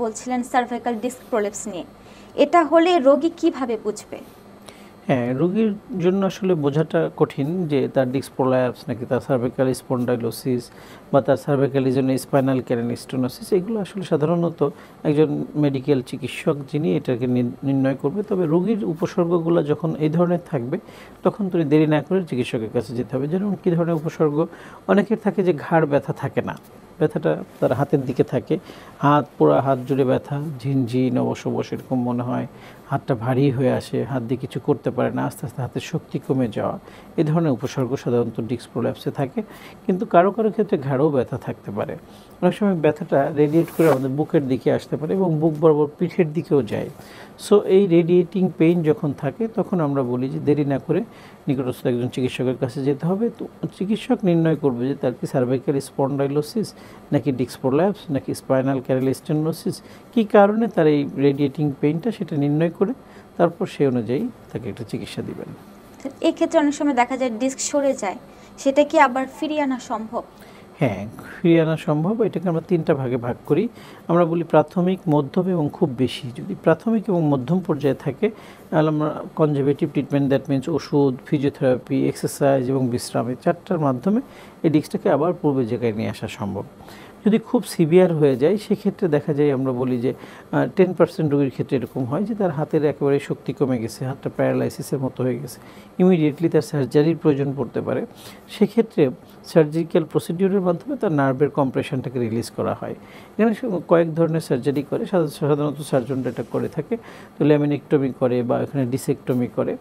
বলছিলেন cervical disk প্রলেপস নিয়ে, এটা হলে রোগী কিভাবে বুঝবে? হ্যাঁ, রোগীর জন্য আসলে বোঝাটা কঠিন যে তার ডিস্ক প্রোল্যাপস নাকি তার সার্ভাইকাল স্পন্ডাইলোসিস বা তার সার্ভাইকালের জন্য স্পাইনাল ক্যানাল স্টেনোসিস, এগুলো আসলে সাধারণত একজন মেডিকেল চিকিৎসক যিনি এটাকে নির্ণয় করবে। তবে রোগীর উপসর্গগুলো যখন এই ধরনের থাকবে তখন তুমি দেরি না করে চিকিৎসকের কাছে যেতে হবে। যেমন কী ধরনের উপসর্গ? অনেকের থাকে যে ঘাড় ব্যথা থাকে না, ব্যথাটা তার হাতের দিকে থাকে, পুরো হাত জুড়ে ব্যথা, ঝিনঝিন অবশ অবশ এরকম মনে হয়, হাতটা ভারী হয়ে আসে, হাত দিয়ে কিছু করতে পারে না, আস্তে আস্তে হাতের শক্তি কমে যাওয়া, এই ধরনের উপসর্গ সাধারণত ডিস্ক প্রোল্যাপসে থাকে। কিন্তু কারো কারো ক্ষেত্রে ঘাড়েও ব্যথা থাকতে পারে। অনেক সময় ব্যথাটা রেডিয়েট করে আমাদের বুকের দিকে আসতে পারে এবং বুক বরাবর পিঠের দিকেও যায়। সো এই রেডিয়েটিং পেইন যখন থাকে তখন আমরা বলি যে দেরি না করে নিকটস্থ একজন চিকিৎসকের কাছে যেতে হবে। তো চিকিৎসক নির্ণয় করবে যে তার কি সার্ভাইকাল স্পন্ডাইলোসিস নাকি ডিস্ক প্রোল্যাপস নাকি স্পাইনাল ক্যানাল স্টেনোসিস, কী কারণে তার এই রেডিয়েটিং পেইনটা সেটা নির্ণয় করে তারপর সেই অনুযায়ী তাকে একটা চিকিৎসা দিবেন। এই ক্ষেত্রে অনেক সময় দেখা যায় ডিস্ক সরে যায়, সেটা কি আবার ফিরিয়ে আনা সম্ভব? হ্যাঁ, ফিরিয়ে আনা সম্ভব। এটাকে আমরা 3টা ভাগে ভাগ করি। আমরা বলি প্রাথমিক, মধ্যম এবং খুব বেশি। যদি প্রাথমিক এবং মধ্যম পর্যায়ে থাকে তাহলে আমরা কনজারভেটিভ ট্রিটমেন্ট, দ্যাট মিনস ওষুধ, ফিজিওথেরাপি, এক্সারসাইজ এবং বিশ্রাম, এই 4টার মাধ্যমে এই ডিস্কটাকে আবার পূর্বের জায়গায় নিয়ে আসা সম্ভব। যদি খুব সিভিয়ার হয়ে যায় সেক্ষেত্রে দেখা যায়, আমরা বলি যে 10% রোগীর ক্ষেত্রে এরকম হয় যে তার হাতের একেবারে শক্তি কমে গেছে, হাতটা প্যারালাইসিসের মতো হয়ে গেছে, ইমিডিয়েটলি তার সার্জারির প্রয়োজন পড়তে পারে। সেক্ষেত্রে সার্জিক্যাল প্রসিডিউরের মাধ্যমে তার নার্ভের কম্প্রেশনটাকে রিলিজ করা হয়। এখানে কয়েক ধরনের সার্জারি করে, সাধারণত সার্জনরা এটা করে থাকে। তো ল্যামিনেক্টমি করে বা এখানে ডিসেক্টমি করে।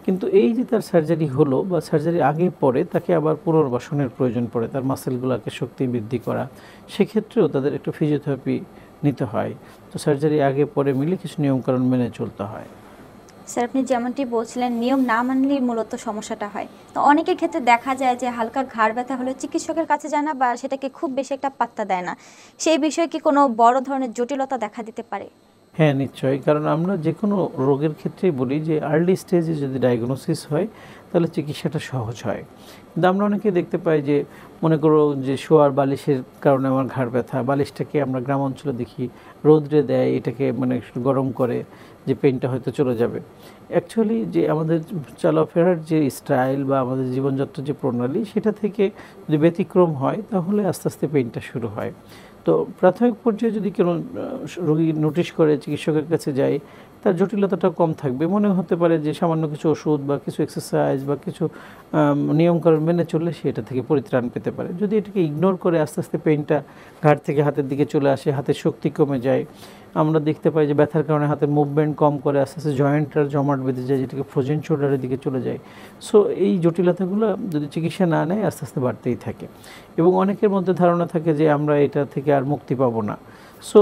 কিন্তু এই যে তার সার্জারি হলো বা সার্জারি আগে পরে তাকে আবার পুনর্বাসনের প্রয়োজন পড়ে, তার মাসেলগুলোকে শক্তি বৃদ্ধি করা, সেক্ষেত্রেও তাদের একটু ফিজিওথেরাপি নিতে হয়। তো সার্জারি আগে পরে মিলে কিছু নিয়মকানুন মেনে চলতে হয়। স্যার, আপনি যেমনটি বলছিলেন নিয়ম না মানলেই মূলত সমস্যাটা হয়। তো অনেকের ক্ষেত্রে দেখা যায় যে হালকা ঘাড় ব্যথা হলে চিকিৎসকের কাছে যায় না বা সেটাকে খুব বেশি একটা পাত্তা দেয় না, সেই বিষয়ে কি কোনো বড় ধরনের জটিলতা দেখা দিতে পারে? হ্যাঁ, নিশ্চয়ই। কারণ আমরা যে কোনো রোগের ক্ষেত্রেই বলি যে আর্লি স্টেজে যদি ডায়াগনোসিস হয় তাহলে চিকিৎসাটা সহজ হয়। কিন্তু আমরা অনেকে দেখতে পাই যে মনে করো যে শোয়ার বালিশের কারণে আমার ঘাড় ব্যথা, বালিশটাকে আমরা গ্রাম অঞ্চলে দেখি রোদ্রে দেয়, এটাকে মানে গরম করে যে পেইনটা হয়তো চলে যাবে। অ্যাকচুয়ালি যে আমাদের চলাফেরার যে স্টাইল বা আমাদের জীবনযাত্রার যে প্রণালী, সেটা থেকে যদি ব্যতিক্রম হয় তাহলে আস্তে আস্তে পেইনটা শুরু হয়। তো প্রাথমিক পর্যায়ে যদি কোনো রোগী নোটিশ করে চিকিৎসকের কাছে যায়, তার জটিলতাটা কম থাকবে। মনে হতে পারে যে সামান্য কিছু ওষুধ বা কিছু এক্সারসাইজ বা কিছু নিয়মকানুন মেনে চললে সে এটা থেকে পরিত্রাণ পেতে পারে। যদি এটাকে ইগনোর করে আস্তে আস্তে পেইনটা ঘাড় থেকে হাতের দিকে চলে আসে, হাতের শক্তি কমে যায়, আমরা দেখতে পাই যে ব্যথার কারণে হাতের মুভমেন্ট কম করে আস্তে আস্তে জয়েন্টটার জমাট বেঁধে যায়, যেটাকে ফ্রোজেন শোল্ডারের দিকে চলে যায়। সো এই জটিলতাগুলো যদি চিকিৎসা না নেয় আস্তে আস্তে বাড়তেই থাকে এবং অনেকের মধ্যে ধারণা থাকে যে আমরা এটা থেকে আর মুক্তি পাবো না। সো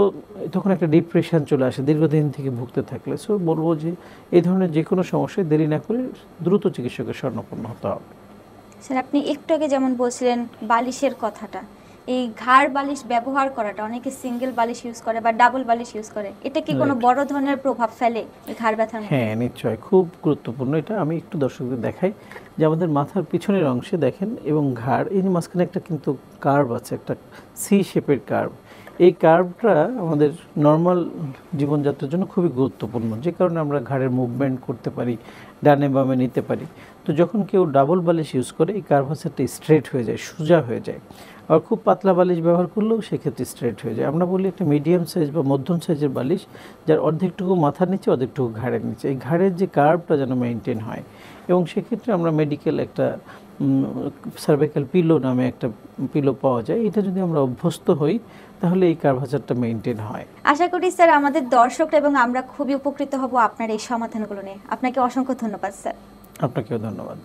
তখন একটা ডিপ্রেশন চলে আসে দীর্ঘদিন থেকে ভুগতে থাকলে। সো বলবো যে এই ধরনের যে কোনো সমস্যায় দেরি না করে দ্রুত চিকিৎসকের শরণাপন্ন হতে হবে। স্যার, আপনি একটু আগে যেমন বলছিলেন বালিশের কথাটা, এই ঘাড় বালিশ ব্যবহার করাটা, অনেকে সিঙ্গেল বালিশ ইউজ করে বা ডাবল বালিশ ইউজ করে, এটা কি কোনো বড় ধরনের প্রভাব ফেলে এই ঘাড় ব্যথার মধ্যে? হ্যাঁ, নিশ্চয়, খুব গুরুত্বপূর্ণ এটা। আমি একটু দর্শকদের দেখাই যে আমাদের মাথার পিছনের অংশে দেখেন এবং ঘাড়, এই মাঝখানে একটা কিন্তু কার্ভ আছে, একটা সি শেপের কার্ভ। এই কার্ভটা আমাদের নর্মাল জীবনযাত্রার জন্য খুবই গুরুত্বপূর্ণ, যে কারণে আমরা ঘাড়ের মুভমেন্ট করতে পারি, ডানে বামে নিতে পারি। তো যখন কেউ ডাবল বালিশ ইউজ করে এই কার্ভ একটা স্ট্রেট হয়ে যায়, সোজা হয়ে যায়। আর খুব পাতলা বালিশ ব্যবহার করলেও সেক্ষেত্রে স্ট্রেট হয়ে যায়। আমরা বলি একটা মিডিয়াম সাইজ বা মধ্যম সাইজের বালিশ, যার অর্ধেকটুকু মাথার নিচে, অর্ধেকটুকু ঘাড়ের নিচে, এই ঘাড়ের যে কার্ভটা যেন মেনটেন হয়। এবং সেক্ষেত্রে আমরা মেডিকেল একটা সার্ভাইকাল পিলো নামে একটা পিলো পাওয়া যায়, এটা যদি আমরা অভ্যস্ত হই তাহলে এই কার্ভাচারটা মেনটেন হয়। আশা করি স্যার আমাদের দর্শকরা এবং আমরা খুবই উপকৃত হব আপনার এই সমাধানগুলো নিয়ে। আপনাকে অসংখ্য ধন্যবাদ স্যার। আপনাকেও ধন্যবাদ।